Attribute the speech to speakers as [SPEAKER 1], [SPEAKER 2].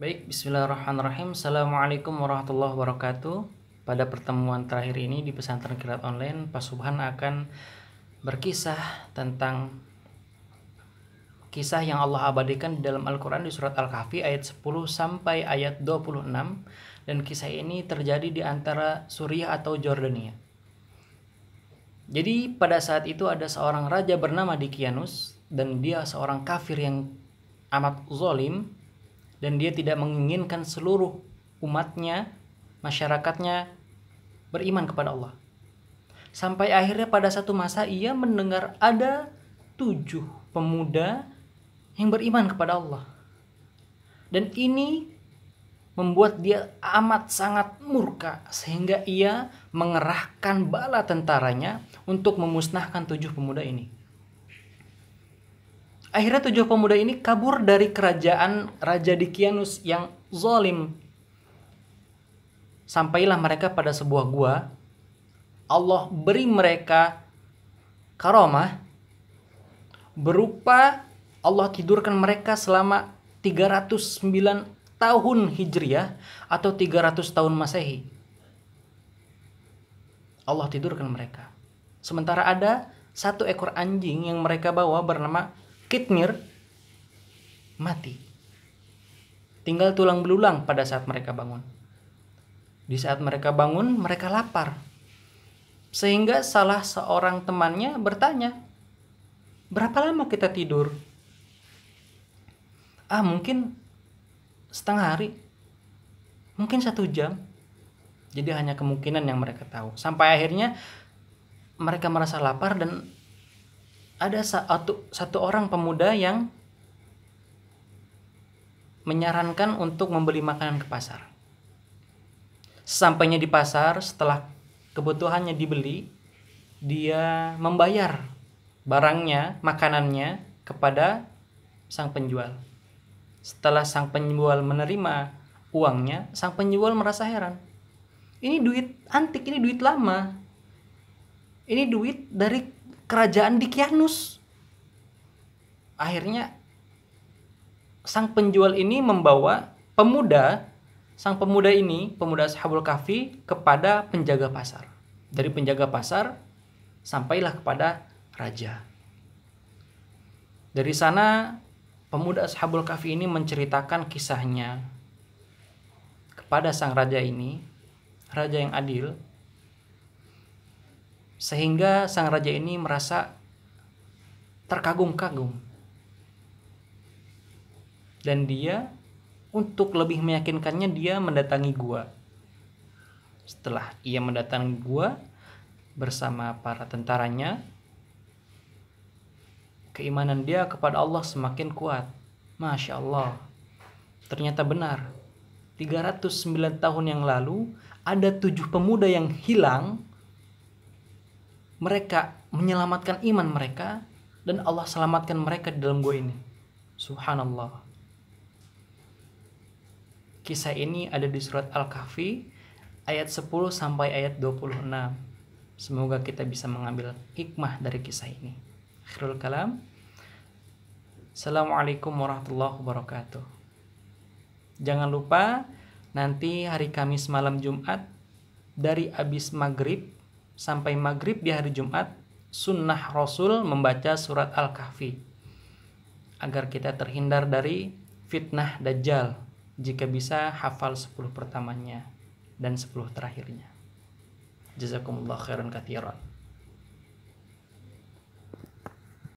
[SPEAKER 1] Baik, bismillahirrahmanirrahim. Assalamualaikum warahmatullahi wabarakatuh. Pada pertemuan terakhir ini di pesantren kilat online, Pak Subhan akan berkisah tentang kisah yang Allah abadikan di dalam Al-Quran di surat Al-Kahfi ayat 10 sampai ayat 26. Dan kisah ini terjadi di antara Suriah atau Jordania. Jadi pada saat itu ada seorang raja bernama Dikianus, dan dia seorang kafir yang amat zalim, dan dia tidak menginginkan seluruh umatnya, masyarakatnya beriman kepada Allah. Sampai akhirnya pada satu masa ia mendengar ada 7 pemuda yang beriman kepada Allah. Dan ini membuat dia amat sangat murka, sehingga ia mengerahkan bala tentaranya untuk memusnahkan 7 pemuda ini. Akhirnya 7 pemuda ini kabur dari kerajaan Raja Dikianus yang zalim. Sampailah mereka pada sebuah gua. Allah beri mereka karamah berupa Allah tidurkan mereka selama 309 tahun Hijriah atau 300 tahun Masehi. Allah tidurkan mereka. Sementara ada 1 ekor anjing yang mereka bawa bernama Kitmir mati. Tinggal tulang belulang pada saat mereka bangun. Di saat mereka bangun, mereka lapar. Sehingga salah seorang temannya bertanya, "Berapa lama kita tidur?" Mungkin setengah hari. Mungkin 1 jam. Jadi hanya kemungkinan yang mereka tahu. Sampai akhirnya mereka merasa lapar dan ada satu orang pemuda yang menyarankan untuk membeli makanan ke pasar. Sesampainya di pasar, setelah kebutuhannya dibeli, dia membayar barangnya, makanannya kepada sang penjual. Setelah sang penjual menerima uangnya, sang penjual merasa heran. Ini duit antik, ini duit lama. Ini duit dari kerajaan Dikianus. Akhirnya sang penjual ini membawa sang pemuda ini, pemuda Ashabul Kahfi, kepada penjaga pasar. Dari penjaga pasar sampailah kepada raja. Dari sana pemuda Ashabul Kahfi ini menceritakan kisahnya kepada sang raja ini, raja yang adil. Sehingga sang raja ini merasa terkagum-kagum. Dan dia, untuk lebih meyakinkannya, dia mendatangi gua. Setelah ia mendatangi gua bersama para tentaranya, keimanan dia kepada Allah semakin kuat. Masya Allah. Ternyata benar. 309 tahun yang lalu ada 7 pemuda yang hilang. Mereka menyelamatkan iman mereka dan Allah selamatkan mereka di dalam gua ini. Subhanallah. Kisah ini ada di surat Al-Kahfi ayat 10 sampai ayat 26. Semoga kita bisa mengambil hikmah dari kisah ini. Akhirul kalam. Assalamualaikum warahmatullahi wabarakatuh. Jangan lupa nanti hari Kamis malam Jumat dari abis maghrib sampai maghrib di hari Jumat, sunnah Rasul membaca surat Al-Kahfi agar kita terhindar dari fitnah Dajjal. Jika bisa hafal 10 pertamanya dan 10 terakhirnya. Jazakumullah khairan katsiran.